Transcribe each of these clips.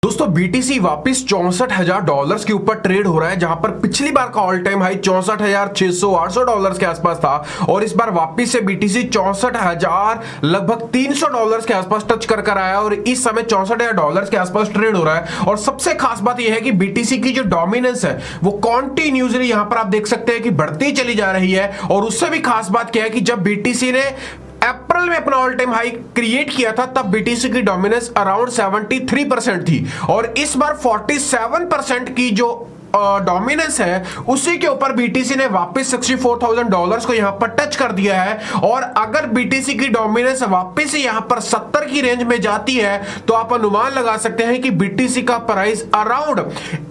दोस्तों बीटीसी वापस $64,000 के ऊपर ट्रेड हो रहा है, जहां पर पिछली बार का ऑल टाइम हाई 64,600-800 डॉलर के आसपास था और इस बार वापस से बीटीसी 64,000 लगभग $300 के आसपास टच कर आया और इस समय $64,000 के आसपास ट्रेड हो रहा है। और सबसे खास बात यह है कि बीटीसी की जो डोमिनेंस है वो कॉन्टिन्यूसली यहां पर आप देख सकते हैं कि बढ़ती चली जा रही है। और उससे भी खास बात क्या है कि जब बीटीसी ने अप्रैल में अपना ऑल टाइम हाई क्रिएट किया था तब बीटीसी की डोमिनेंस अराउंड 73% थी और इस बार 47% की जो डोमिनेंस है उसी के ऊपर बीटीसी ने वापस $64,000 को यहां पर टच कर दिया है। और अगर बीटीसी की डोमिनेंस वापस से यहां पर 70 की रेंज में जाती है तो आप अनुमान लगा सकते हैं कि बीटीसी का प्राइस अराउंड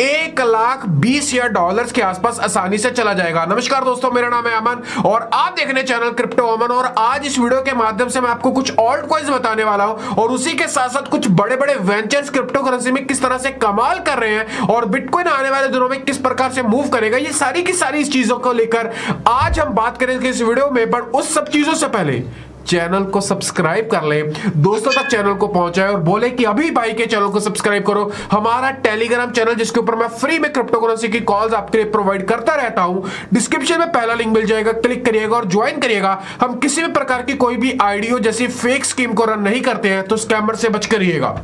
$1,20,000 के आसपास आसानी से चला जाएगा। नमस्कार दोस्तों, मेरा नाम है अमन और आप देख रहे हैं चैनल क्रिप्टो अमन। और आज इस वीडियो के माध्यम से मैं आपको कुछ ऑल्ट कॉइन्स बताने वाला हूं और उसी के साथ साथ कुछ बड़े बड़े वेंचर्स क्रिप्टो करेंसी में किस तरह से कमाल कर रहे हैं और बिटकॉइन आने वाले दिनों में किस प्रकार से मूव करेगा, ये सारी की सारी इस चीजों को लेकर आज हम बात करेंगे इस वीडियो में। बट उस सब चीजों से पहले चैनल को सब्सक्राइब कर ले, दोस्तों तक चैनल को पहुंचाए और बोले कि अभी भाई के चैनल को सब्सक्राइब करो। हमारा टेलीग्राम चैनल जिसके ऊपर मैं फ्री में क्रिप्टो करेंसी की कॉल्स आपके लिए प्रोवाइड करता रहता हूं, डिस्क्रिप्शन में पहला लिंक मिल जाएगा, क्लिक करिएगा और ज्वाइन करिएगा। हम किसी भी प्रकार की कोई भी आईडीओ जैसी फेक स्कीम को रन नहीं करते हैं, तो स्कैमर से बच करिएगा।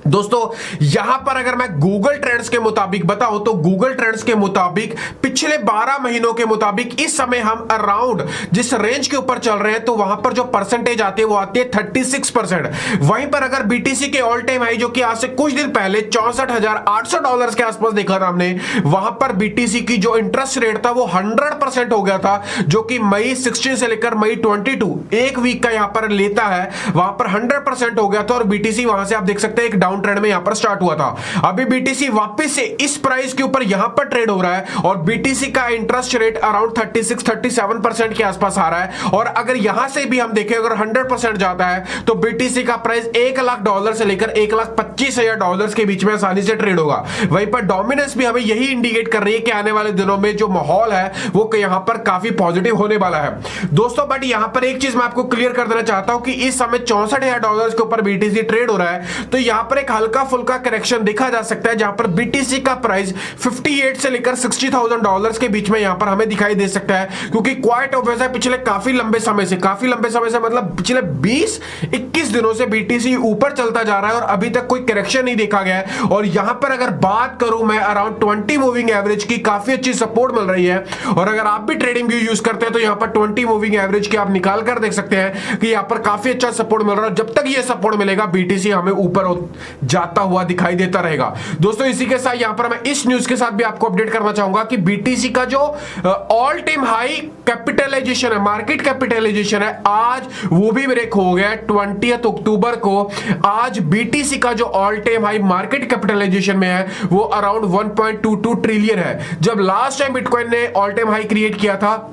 दोस्तों यहां पर अगर मैं गूगल ट्रेंड्स के मुताबिक बताऊं तो गूगल ट्रेंड्स के मुताबिक पिछले 12 महीनों के मुताबिक इस समय हम अराउंड जिस रेंज के ऊपर चल रहे हैं तो वहां पर जो परसेंटेज आती है वो आती है 36%। वहीं पर अगर बीटीसी के ऑल टाइम हाई जो कि आज से कुछ दिन पहले $64,800 के आसपास देखा था हमने, वहां पर बीटीसी की जो इंटरेस्ट रेट था वो 100% हो गया था, जो कि मई 16 से लेकर मई 22 एक वीक का यहां पर लेता है, वहां पर 100% हो गया था और बीटीसी वहां से आप देख सकते हैं एक ट्रेंड में यहां पर स्टार्ट हुआ था। अभी बीटीसी वापस से इस प्राइस के ऊपर यहां पर ट्रेड हो रहा है और बीटीसी का इंटरेस्ट रेट अराउंड 36-37% के आसपास आ रहा है। और अगर यहां से भी हम देखें अगर 100% जाता है तो बीटीसी का प्राइस $1,00,000 से लेकर $1,25,000 के बीच में आसानी से ट्रेड होगा। वहीं पर डोमिनेंस भी हमें यही इंडिकेट कर रही है कि आने वाले दिनों में जो माहौल है वो यहां पर काफी पॉजिटिव होने वाला है दोस्तों। बट यहां पर एक चीज मैं आपको क्लियर कर देना चाहता हूं कि इस समय $64,000 के ऊपर बीटीसी ट्रेड हो रहा है तो यहां पर एक हल्का फुल्का करेक्शन देखा जा सकता है, जहां पर बीटीसी का प्राइस 58 से लेकर $60,000 के बीच में यहां पर हमें दिखाई दे सकता है। क्योंकि क्वाइट ऑब्वियस है पिछले काफी लंबे समय से मतलब पिछले 20-21 दिनों से बीटीसी ऊपर चलता जा रहा है और अभी तक कोई करेक्शन नहीं देखा गया है। और यहां पर अगर बात करूं मैं अराउंड 20 मूविंग एवरेज की काफी अच्छी सपोर्ट मिल रही है और अगर आप भी ट्रेडिंग व्यू यूज करते हैं तो यहां पर 20 मूविंग एवरेज की आप निकाल कर देख सकते हैं कि यहां पर काफी अच्छा सपोर्ट मिल रहा है। जब तक ये सपोर्ट मिलेगा बीटीसी हमें ऊपर जाता हुआ दिखाई देता रहेगा दोस्तों। इसी के साथ यहां पर मैं इस न्यूज के साथ भी आपको अपडेट करना चाहूंगा कि बीटीसी का जो ऑल टाइम हाई कैपिटलाइजेशन है, मार्केट कैपिटलाइजेशन है, आज वो भी ब्रेक हो गया 20 अक्टूबर को। आज बीटीसी का जो all time high market capitalisation में है वो अराउंड 1.22 ट्रिलियन है। जब लास्ट टाइम बिटकॉइन ने ऑल टाइम हाई क्रिएट किया था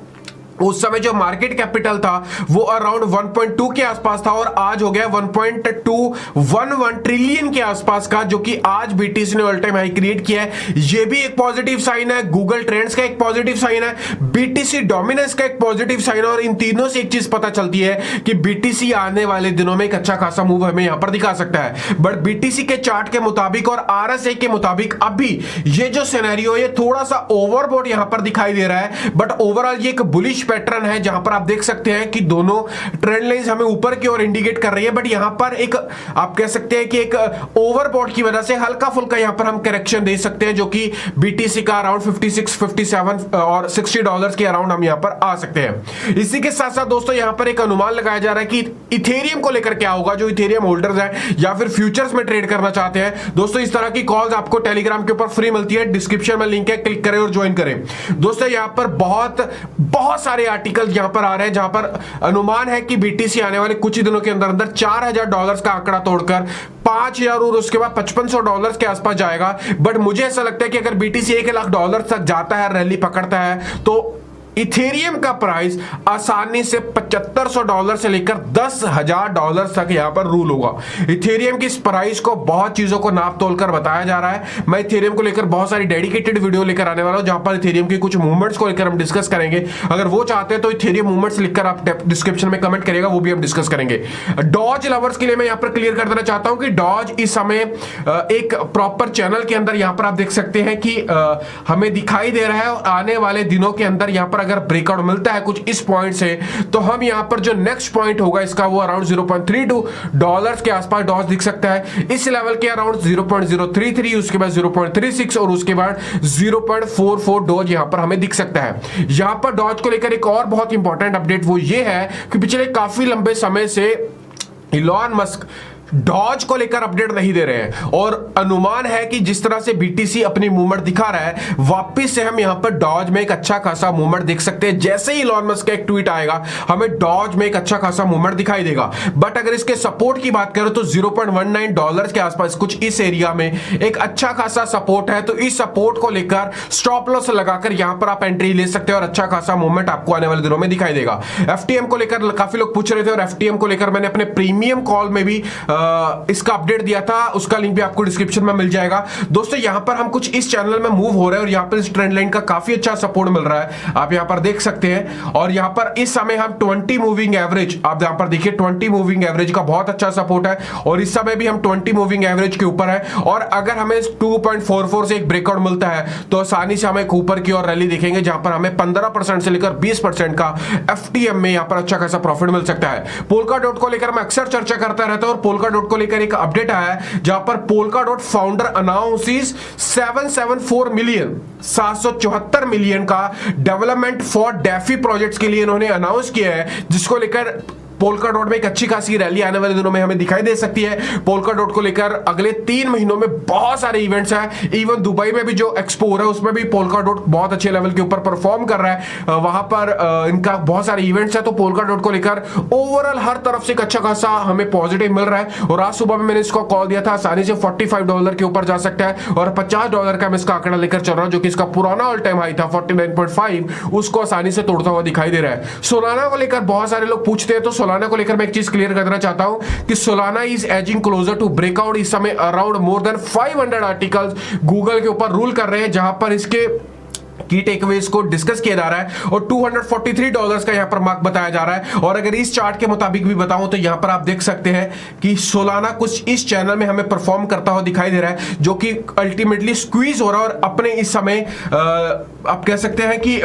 उस समय जो मार्केट कैपिटल था वो अराउंड 1.2 के आसपास था और आज हो गया 1.211 ट्रिलियन के आसपास का, जो कि आज बीटीसी ने ऑल टाइम हाई क्रिएट किया है। ये भी एक पॉजिटिव साइन है, गूगल ट्रेंड्स का एक पॉजिटिव साइन है, बीटीसी डोमिनेंस का एक पॉजिटिव साइन है। और इन तीनों से एक चीज पता चलती है कि बीटीसी आने वाले दिनों में एक अच्छा खासा मूव हमें यहां पर दिखा सकता है। बट बीटीसी के चार्ट के मुताबिक और आरएसआई के मुताबिक अभी ये जो सिनेरियो ये थोड़ा सा ओवरबॉट यहां पर दिखाई दे रहा है, बट ओवरऑल ये एक बुलिश पैटर्न है जहां पर आप देख सकते हैं कि दोनों ट्रेंड लाइंस हमें ऊपर की ओर इंडिकेट कर रही है। बट यहां पर एक आप कह सकते हैं कि एक ओवरबॉट की वजह से हल्का फुल्का यहां पर हम करेक्शन दे सकते हैं, जो कि बीटीसी का अराउंड 56, 57 और $60 के अराउंड हम यहां पर आ सकते हैं। इसी के साथ साथ दोस्तों यहां पर एक अनुमान लगाया जा रहा है कि इथेरियम को लेकर क्या होगा, जो इथेरियम होल्डर्स हैं या फिर फ्यूचर्स में ट्रेड करना चाहते हैं। दोस्तों इस तरह की कॉल्स आपको टेलीग्राम के ऊपर फ्री मिलती है, डिस्क्रिप्शन में लिंक है, क्लिक करें और ज्वाइन करें। दोस्तों यहां पर बहुत सारे आर्टिकल यहां पर आ रहे हैं जहां पर अनुमान है कि बीटीसी आने वाले कुछ ही दिनों के अंदर अंदर $4,000 का आंकड़ा तोड़कर 5,000 और उसके बाद $5,500 के आसपास जाएगा। बट मुझे ऐसा लगता है कि अगर बीटीसी $1,00,000 तक जाता है, रैली पकड़ता है, तो इथेरियम का प्राइस आसानी से $7500 से लेकर $10,000 तक यहां पर रूल होगा। इथेरियम की इस प्राइस को बहुत चीजों को नाप तोल कर बताया जा रहा है। मैं इथेरियम को लेकर बहुत सारी डेडिकेटेड वीडियो लेकर आने वाला हूं, जहां पर इथेरियम की कुछ मूवमेंट्स को लेकर हम डिस्कस करेंगे। अगर वो चाहते हैं तो इथेरियम मूवमेंट्स लिखकर आप डिस्क्रिप्शन में कमेंट करेगा, वो भी हम डिस्कस करेंगे। डॉज लवर्स के लिए मैं यहां पर क्लियर कर देना चाहता हूं कि डॉज इस समय एक प्रॉपर चैनल के अंदर यहां पर आप देख सकते हैं कि हमें दिखाई दे रहा है, और आने वाले दिनों के अंदर यहां पर अगर ब्रेकआउट मिलता है कुछ इस पॉइंट से, तो हम यहां पर जो नेक्स्ट पॉइंट होगा इसका वो अराउंड $0.32 के आसपास डॉज दिख सकता है। इस लेवल के अराउंड 0.033, उसके बाद 0.36 और उसके बाद 0.44 डॉज यहां पर हमें दिख सकता है। यहां पर डॉज को लेकर एक और बहुत इंपॉर्टेंट अपडेट वो ये है कि पिछले काफी लंबे समय से इलॉन मस्क डॉज को लेकर अपडेट नहीं दे रहे हैं, और अनुमान है कि जिस तरह से बीटीसी अपनी मूवमेंट दिखा रहा है, वापस से हम यहां पर डॉज में एक अच्छा खासा मूवमेंट देख सकते हैं। जैसे ही इलॉन मस्क का एक ट्वीट आएगा, हमें डॉज में एक अच्छा खासा मूवमेंट दिखाई देगा। बट अगर इसके सपोर्ट की बात करें तो $0.19 के आसपास कुछ इस एरिया में एक अच्छा खासा सपोर्ट है। तो इस सपोर्ट को लेकर स्टॉप लॉस लगाकर यहां पर आप एंट्री ले सकते हैं, और अच्छा खासा मूवमेंट आपको आने वाले दिनों में दिखाई देगा। एफटीएम को लेकर काफी लोग पूछ रहे थे, और एफटीएम को लेकर मैंने अपने प्रीमियम कॉल में भी इसका अपडेट दिया था, उसका लिंक भी आपको डिस्क्रिप्शन में मिल जाएगा। दोस्तों यहां पर हम कुछ इस चैनल में मूव हो रहे हैं, और यहां पर इस ट्रेंड लाइन का काफी अच्छा सपोर्ट मिल रहा है, आप यहां पर देख सकते हैं। और यहां पर इस समय हम 20 मूविंग एवरेज, आप यहां पर देखिए 20 मूविंग एवरेज का बहुत अच्छा सपोर्ट है, और इस समय भी हम 20 मूविंग एवरेज के ऊपर है। और अगर हमें 2.44 से एक ब्रेकआउट मिलता है तो आसानी से हमें ऊपर की ओर रैली दिखेंगे, जहां पर हमें 15% से लेकर 20% का एफटीएम में यहां पर अच्छा खासा प्रॉफिट मिल सकता है। पोल्का डॉट को लेकर मैं अक्सर चर्चा करता रहता हूं, और पोल्का डॉट को लेकर एक अपडेट आया है, जहां पर polka dot founder announces 774 million का डेवलपमेंट फॉर डेफी प्रोजेक्ट्स के लिए इन्होंने अनाउंस किया है, जिसको लेकर पोल्का डॉट में एक अच्छी खासी रैली आने वाले दिनों में हमें दिखाई दे सकती है। पोल्का डॉट को लेकर अगले 3 महीनों में बहुत सारे इवेंट्स हैं। इवन दुबई में भी जो एक्सपो हो रहा है उसमें भी पोल्का डॉट बहुत अच्छे लेवल के ऊपर परफॉर्म कर रहा है, वहां पर इनका बहुत सारे इवेंट्स है। तो पोल्का डॉट को लेकर ओवरऑल हर तरफ से एक अच्छा खासा हमें पॉजिटिव मिल रहा है, और आज सुबह में मैंने इसको कॉल दिया था, आसानी से $45 के ऊपर जा सकता है, और $50 का मैं इसका आंकड़ा लेकर चल रहा हूं, जो कि इसका पुराना ऑल टाइम हाई था 49.5, उसको आसानी से तोड़ता हुआ दिखाई दे रहा है। सोलाना को लेकर बहुत सारे लोग पूछते हैं, तो सोलाना को लेकर मैं एक चीज क्लियर कर देना चाहता हूं कि Solana is edging closer to breakout. इस समय around more than 500 articles Google के ऊपर रूल कर रहे हैं, जहां पर इसके की टेकअवेज को डिस्कस किया जा रहा है, और $243 का यहां पर मार्क बताया जा रहा है। और अगर इस चार्ट के मुताबिक भी बताऊं तो यहां पर आप देख सकते हैं कि सोलाना कुछ इस चैनल में हमें परफॉर्म करता हुआ दिखाई दे रहा है, जो कि अल्टीमेटली स्क्वीज हो रहा है, और अपने इस समय आप कह सकते हैं कि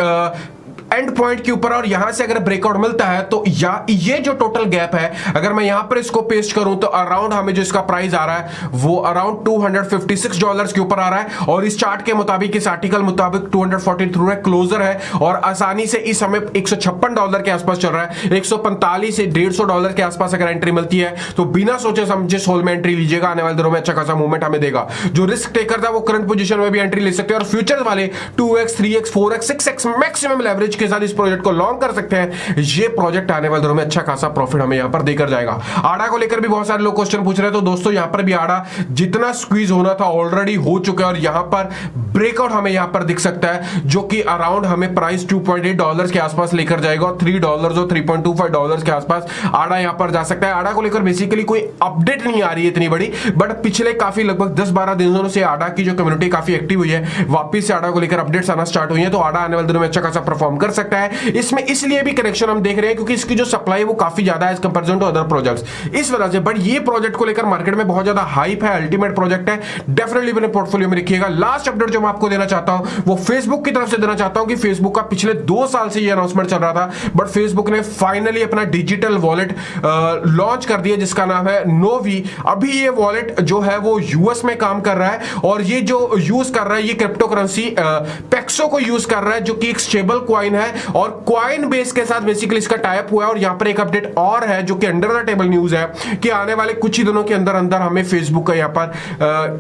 एंड पॉइंट के ऊपर, और यहां से अगर ब्रेकआउट मिलता है तो ये जो टोटल गैप है, अगर मैं यहां पर इसको पेस्ट करूं तो अराउंड हमें जो इसका प्राइस आ रहा है वो अराउंड $256 के ऊपर आ रहा है। और इस चार्ट के मुताबिक, इस आर्टिकल मुताबिक 243 क्लोजर है, और आसानी से इस समय $156 के आसपास चल रहा है। 145 से $150 के आसपास अगर एंट्री मिलती है तो बिना सोचे समझे सोल में एंट्री लीजिएगा, आने वाले दिनों में अच्छा खासा मूवमेंट हमें देगा। जो रिस्क टेकर था वो करंट पोजीशन में भी एंट्री ले सकते हैं, और फ्यूचर वाले 2x 3x 4x 6x maximum leverage के साथ इस प्रोजेक्ट को लॉन्ग कर सकते हैं। ये प्रोजेक्ट आने वाले दिनों में अच्छा खासा प्रॉफिट हमें यहां पर देकर जाएगा। आड़ा को लेकर भी बहुत सारे लोग क्वेश्चन पूछ रहे हैं, तो दोस्तों यहां पर भी आड़ा जितना स्क्वीज होना था ऑलरेडी हो चुका है, और यहां पर ब्रेकआउट हमें यहां पर दिख सकता है, जो कि अराउंड हमें प्राइस $2.8 के आसपास लेकर जाएगा, और $3 और $3.25 के आसपास आड़ा यहां पर जा सकता है। आड़ा को लेकर बेसिकली कोई अपडेट नहीं आ रही है इतनी बड़ी, बट पिछले काफी लगभग 10-12 दिनों से आड़ा की जो कम्युनिटी काफी एक्टिव हुई है, वापिस से आड़ा को लेकर अपडेट्स आना स्टार्ट हुई है, तो आड़ा आने वाले दिनों में अच्छा खासा परफॉर्म कर सकता है। इसमें इसलिए भी करेक्शन हम देख रहे हैं क्योंकि इसकी जो सप्लाई वो काफी ज्यादा है as comparison to other projects, इस वजह से। बट ये प्रोजेक्ट को लेकर मार्केट में बहुत ज्यादा हाइप है, अल्टीमेट प्रोजेक्ट है, डेफिनेटली अपने पोर्टफोलियो में रखिएगा। लास्ट अपडेट जो मैं आपको देना चाहता हूं वो फेसबुक की तरफ से देना चाहता हूं कि फेसबुक का पिछले 2 साल से ये अनाउंसमेंट चल रहा था, बट फेसबुक ने फाइनली अपना डिजिटल वॉलेट लॉन्च कर दिया, जिसका नाम है नोवी। अभी ये वॉलेट जो है वो यूएस में काम कर रहा है, और ये जो यूज कर रहा है ये क्रिप्टो करेंसी पेक्सो को यूज कर रहा है, जो कि एक स्टेबल कॉइन है, और कॉइन बेस के साथ बेसिकली इसका टाइप हुआ है। और यहां पर एक अपडेट और है जो कि अंडर द टेबल न्यूज है कि आने वाले कुछ ही दिनों के अंदर अंदर हमें फेसबुक का यहां पर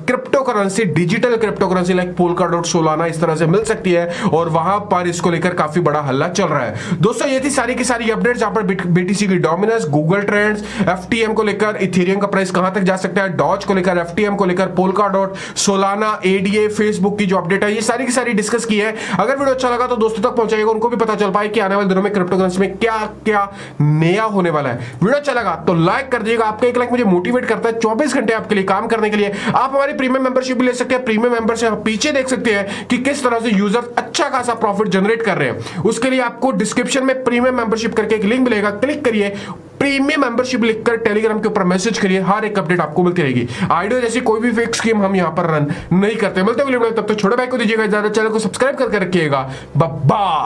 crypto currency, digital crypto currency like polka dot, Solana इस तरह से मिल सकती है, और वहां पर इसको लेकर काफी बड़ा हल्ला चल रहा है। दोस्तों ये थी सारी की सारी अपडेट्स, जहां पर बीटीसी की डोमिनेंस, गूगल ट्रेंड्स, एफटीएम को लेकर इथेरियम का प्राइस कहां तक जा सकता है, डॉज को लेकर, एफटीएम को लेकर, polka dot, Solana, ADA, Facebook की जो अपडेट है, ये सारी की सारी डिस्कस की है। अगर वीडियो अच्छा लगा तो दोस्तों तक पहुंचाइएगा, उनको को भी पता चल पाए कि आने वाले दिनों में क्रिप्टो करेंसी में क्या क्या नया होने वाला है। वीडियो अच्छा लगा तो लाइक कर दीजिएगा, आपका एक लाइक मुझे मोटिवेट करता है 24 घंटे आपके लिए काम करने के लिए। आप हमारी प्रीमियम मेंबरशिप भी ले सकते हैं। प्रीमियम मेंबर से आप पीछे देख सकते हैं कि किस तरह से यूजर अच्छा खासा प्रॉफिट जनरेट कर रहे हैं। उसके लिए आपको डिस्क्रिप्शन में प्रीमियम मेंबरशिप करके एक लिंक मिलेगा, क्लिक करिए, प्रीमियम मेंबरशिप लिखकर टेलीग्राम के ऊपर मैसेज करिए, हर एक अपडेट आपको मिलती रहेगी। आइडियो जैसी कोई भी फेक स्कीम हम यहां पर रन नहीं करते। मिलते हैं, तब तक छोटे भाई को दीजिएगा इजाजत, चैनल को सब्सक्राइब करके रखिएगा। बाय।